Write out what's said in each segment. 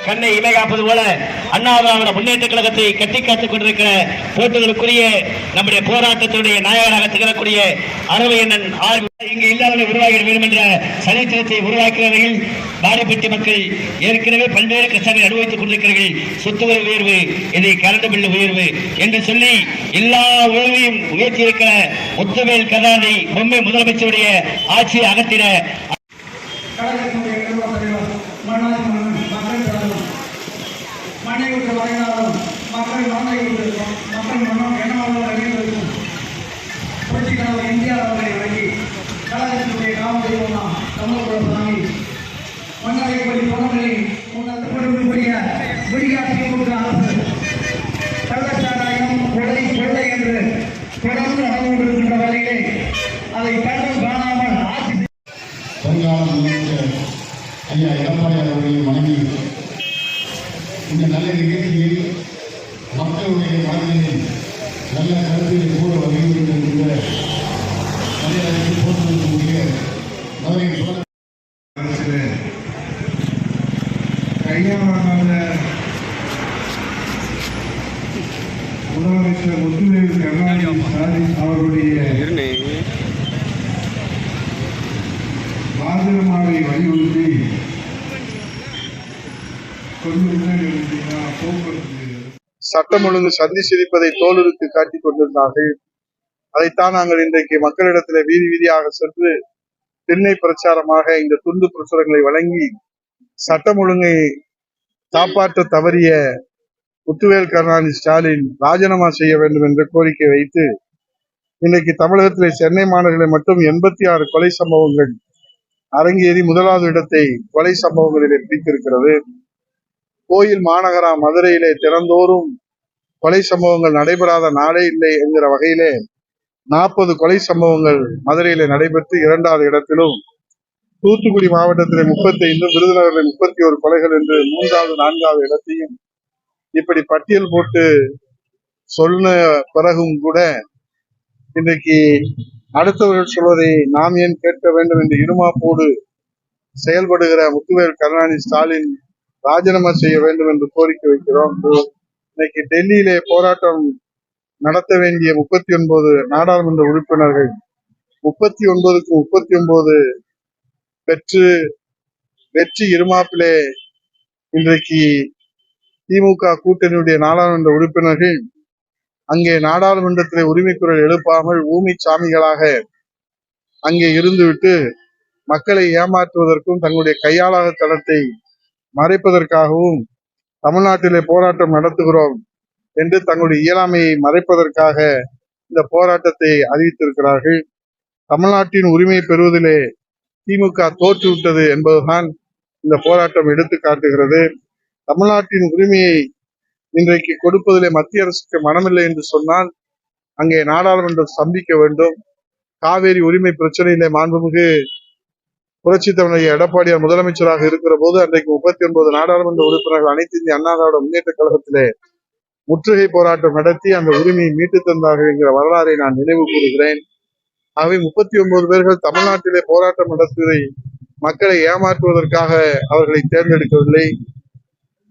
கண்ணை இமை காப்பது போல அண்ணா திராவிட முன்னேற்ற கழகத்தை கட்டி காத்துக் கொண்டிருக்கிற போட்டுதலுக்குரிய நம்முடைய போராட்டத்தினுடைய நாயகராக திகழக்கூடிய அரவையண்ணன் இங்கு இல்லாத உருவாக வேண்டும் என்ற சரித்திரத்தை உருவாக்குகிறவர்கள் பாடிப்பட்டி மக்கள் ஏற்கனவே பல்வேறு கஷ்டங்களை அனுபவித்துக் கொண்டிருக்கிறார்கள். சொத்து வரி உயர்வு, இதை கரண்ட் பில்லு உயர்வு என்று சொல்லி எல்லா உயர்வையும் உயர்த்தி இருக்கிற முத்துவேல் கருணாநிதி பொம்மை முதலமைச்சருடைய ஆட்சியை அகற்றிட மனைவிட்டு வரையினாலும் மக்கள் மனதிற்கும் மக்கள் மனம் என்னவாக அறிந்திருக்கும் புரட்சிக்கான இந்தியா அவர்களை வழங்கி கலாச்சாரத்துடைய காவல் நாம் தமிழ் சாமி மன்னரைப்படி பொருள்களில் முன்னக்கூடிய விடியாட்சி அரசு கள்ளச்சாராயம் கொலை கொள்ளை என்று தொடர்ந்து நடந்து கொண்டிருக்கின்ற வகையிலே அதை கண்டும் காணாமல் ஆட்சி ஐயா எடப்பாடி அவருடைய மனைவி இந்த நல்ல நிகழ்ச்சியில் மக்களுடைய மனதில் நல்ல கருத்துக்களை கூட வலியுறுத்திருக்கின்ற மனிதர்களுக்கு போட்டிருக்கக்கூடிய கையாளான முதலமைச்சர் முத்துவேல் கருணாநிதி அவருடைய ராஜினாமாவை வலியுறுத்தி சட்டம் ஒழுங்கு சந்தி சிரிப்பதை தோலுக்கு காட்டிக் கொண்டிருந்தார்கள். அதைத்தான் நாங்கள் இன்றைக்கு மக்களிடத்தில் வீதி வீதியாக சென்று திண்ணை பிரச்சாரமாக இந்த துண்டு பிரசுரங்களை வழங்கி சட்டம் ஒழுங்கை காப்பாற்ற தவறிய முத்துவேல் கருணாநிதி ஸ்டாலின் ராஜினாமா செய்ய வேண்டும் என்ற கோரிக்கை வைத்து இன்றைக்கு தமிழகத்திலே சென்னை மாநகரில் மட்டும் 86 கொலை சம்பவங்கள் அரங்கேறி முதலாவது இடத்தை கொலை சம்பவங்களிலே பிடித்திருக்கிறது. கோயில் மாநகரம் மதுரையிலே திறந்தோறும் கொலை சம்பவங்கள் நடைபெறாத நாளே இல்லை என்கிற வகையிலே 40 கொலை சம்பவங்கள் மதுரையிலே நடைபெற்று 2வது இடத்திலும், தூத்துக்குடி மாவட்டத்திலே 35, விருதுநகரில் 31 கொலைகள் என்று 3வது 4வது இடத்தையும் இப்படி பட்டியல் போட்டு சொன்ன பிறகும் கூட இன்றைக்கு அடுத்தவர்கள் சொல்வதை நாம் ஏன் கேட்க வேண்டும் என்று இருமாப்போடு செயல்படுகிற முத்துவேல் கருணாநிதி ஸ்டாலின் ராஜினாமா செய்ய வேண்டும் என்று கோரிக்கை வைக்கிறோம். இன்னைக்கு டெல்லியிலே போராட்டம் நடத்த வேண்டிய 39 நாடாளுமன்ற உறுப்பினர்கள் 39க்கு 39 பெற்று வெற்றி இருமாப்பிலே இன்றைக்கு திமுக கூட்டணியுடைய நாடாளுமன்ற உறுப்பினர்கள் அங்கே நாடாளுமன்றத்திலே உரிமை குரல் எழுப்பாமல் ஊமி சாமிகளாக அங்கே இருந்துவிட்டு மக்களை ஏமாற்றுவதற்கும் தங்களுடைய கையாளாக தளத்தை மறைப்பதற்காகவும் தமிழ்நாட்டிலே போராட்டம் நடத்துகிறோம் என்று தங்களுடைய இயலாமையை மறைப்பதற்காக இந்த போராட்டத்தை அறிவித்திருக்கிறார்கள். தமிழ்நாட்டின் உரிமையை பெறுவதிலே திமுக தோற்றுவிட்டது என்பதுதான் இந்த போராட்டம் எடுத்து காட்டுகிறது. தமிழ்நாட்டின் உரிமையை இன்றைக்கு கொடுப்பதிலே மத்திய அரசுக்கு மனமில்லை என்று சொன்னால் அங்கே நாடாளுமன்றம் ஸ்தம்பிக்க வேண்டும். காவேரி உரிமை பிரச்சனையிலே மாண்புமிகு புரட்சி தமிழக எடப்பாடியார் முதலமைச்சராக இருக்கிற போது அன்றைக்கு 39 நாடாளுமன்ற உறுப்பினர்கள் அனைத்து இந்திய அண்ணா திராவிட முன்னேற்ற கழகத்திலே முற்றுகை போராட்டம் நடத்தி அந்த உரிமையை மீட்டு தந்தார்கள் என்கிற வரலாறை நான் நினைவு கூறுகிறேன். ஆகவே 39 பேர்கள் தமிழ்நாட்டிலே போராட்டம் நடத்துவதை மக்களை ஏமாற்றுவதற்காக அவர்களை தேர்ந்தெடுக்கவில்லை.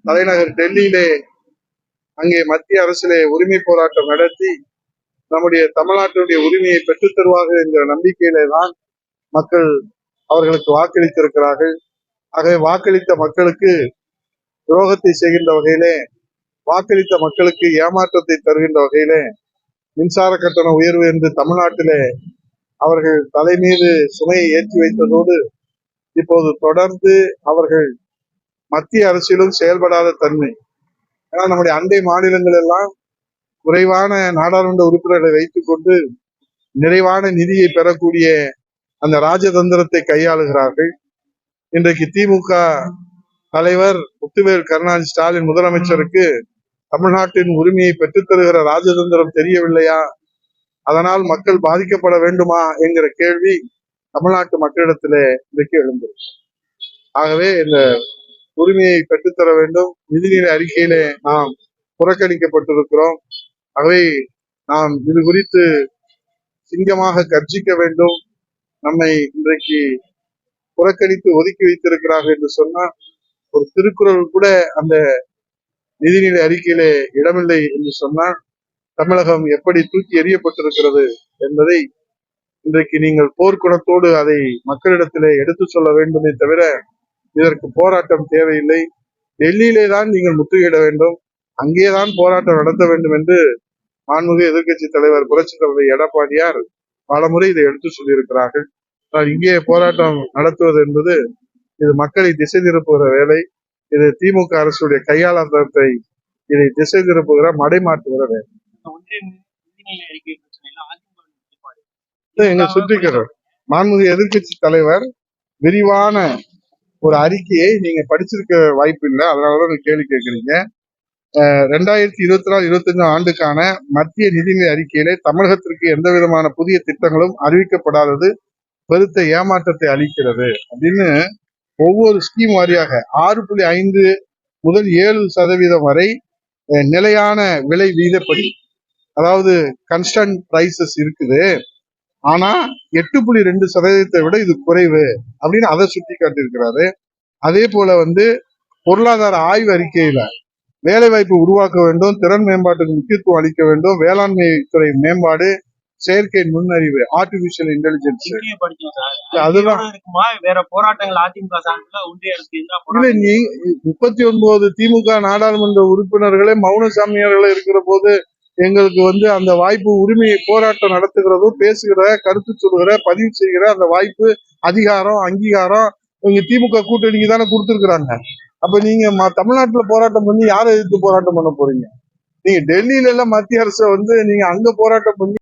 தலைநகர் டெல்லியிலே அங்கே மத்திய அரசிலே உரிமை போராட்டம் நடத்தி நம்முடைய தமிழ்நாட்டினுடைய உரிமையை பெற்றுத் தருவார்கள் என்கிற நம்பிக்கையிலே தான் மக்கள் அவர்களுக்கு வாக்களித்திருக்கிறார்கள். ஆகவே வாக்களித்த மக்களுக்கு துரோகத்தை செய்கின்ற வகையிலே, வாக்களித்த மக்களுக்கு ஏமாற்றத்தை தருகின்ற வகையிலே மின்சார கட்டண உயர்வு என்று தமிழ்நாட்டிலே அவர்கள் தலை மீது சுமையை ஏற்றி வைத்ததோடு இப்போது தொடர்ந்து அவர்கள் மத்திய அரசிலும் செயல்படாத தன்மை. ஏன்னா நம்முடைய அண்டை மாநிலங்கள் எல்லாம் குறைவான நாடாளுமன்ற உறுப்பினர்களை வைத்துக் கொண்டு நிறைவான நிதியை பெறக்கூடிய அந்த ராஜதந்திரத்தை கையாளுகிறார்கள். இன்றைக்கு திமுக தலைவர் முத்துவேல் கருணாநிதி ஸ்டாலின் முதலமைச்சருக்கு தமிழ்நாட்டின் உரிமையை பெற்றுத்தருகிற ராஜதந்திரம் தெரியவில்லையா, அதனால் மக்கள் பாதிக்கப்பட வேண்டுமா என்கிற கேள்வி தமிழ்நாட்டு மக்களிடத்திலே இன்றைக்கு எழுந்தது. ஆகவே இந்த உரிமையை பெற்றுத்தர வேண்டும். நிதிநிலை அறிக்கையிலே நாம் புறக்கணிக்கப்பட்டிருக்கிறோம். ஆகவே நாம் இது குறித்து சிங்கமாக கர்ஜிக்க வேண்டும். நம்மை இன்றைக்கு புறக்கணித்து ஒதுக்கி வைத்திருக்கிறார்கள் என்று சொன்னால் ஒரு திருக்குறள் கூட அந்த நிதிநிலை அறிக்கையிலே இடமில்லை என்று சொன்னால் தமிழகம் எப்படி தூக்கி எறியப்பட்டிருக்கிறது என்பதை இன்றைக்கு நீங்கள் போர்க்குணத்தோடு அதை மக்களிடத்திலே எடுத்து சொல்ல வேண்டுமே தவிர இதற்கு போராட்டம் தேவையில்லை. டெல்லியிலே தான் நீங்கள் முற்றுகையிட வேண்டும், அங்கேதான் போராட்டம் நடத்த வேண்டும் என்று மாண்புமிகு எதிர்க்கட்சி தலைவர் புரட்சித் தலைவர் எடப்பாடியார் பலமுறை இதை எடுத்து சொல்லியிருக்கிறார்கள். ஆனால் இங்கே போராட்டம் நடத்துவது என்பது இது மக்களை திசை திருப்புகிற வேலை. இது திமுக அரசுடைய கையாளத்தை இதை திசை திருப்புகிற மடைமாற்றுகிற வேலை. எங்க சுற்றிக்கிறோம் மாண்புமிகு எதிர்க்கட்சி தலைவர் விரிவான ஒரு அறிக்கையை நீங்க படிச்சிருக்க வாய்ப்பு இல்லை, அதனாலதான் கேள்வி கேட்கறீங்க. 2024-25 ஆண்டுக்கான மத்திய நிதிநிலை அறிக்கையிலே தமிழகத்திற்கு எந்த விதமான புதிய திட்டங்களும் அறிவிக்கப்படாதது பெருத்த ஏமாற்றத்தை அளிக்கிறது அப்படின்னு ஒவ்வொரு ஸ்கீம் வாரியாக 6.5 முதல் 7% வரை நிலையான விலை வீதப்படி, அதாவது கன்ஸ்டன்ட் பிரைசஸ் இருக்குது. ஆனா 8.2% விட இது குறைவு அப்படின்னு அதை சுட்டி காட்டியிருக்கிறாரு. அதே போல பொருளாதார ஆய்வு அறிக்கையில வேலை வாய்ப்பு உருவாக்க வேண்டும், திறன் மேம்பாட்டுக்கு முக்கியத்துவம் அளிக்க வேண்டும், வேளாண்மை துறை மேம்பாடு, செயற்கை நுண்ணறிவு, ஆர்டிபிஷியல் இன்டெலிஜென்ஸ், அதுதான் வேற போராட்டங்கள் அதிமுக சார்பில் ஒன்றிய அரசு 39 திமுக நாடாளுமன்ற உறுப்பினர்களே மௌனசாமியார்களே இருக்கிற போது எங்களுக்கு அந்த வாய்ப்பு, உரிமையை போராட்டம் நடத்துகிறதோ, பேசுகிற, கருத்து சொல்கிற, பதிவு செய்கிற அந்த வாய்ப்பு, அதிகாரம், அங்கீகாரம் இங்க திமுக கூட்டணிக்கு தானே கொடுத்துருக்குறாங்க. அப்ப நீங்க தமிழ்நாட்டுல போராட்டம் பண்ணி யாரை எதிர்த்து போராட்டம் பண்ண போறீங்க? நீங்க டெல்லியில எல்லாம் மத்திய அரசை நீங்க அங்க போராட்டம் பண்ணி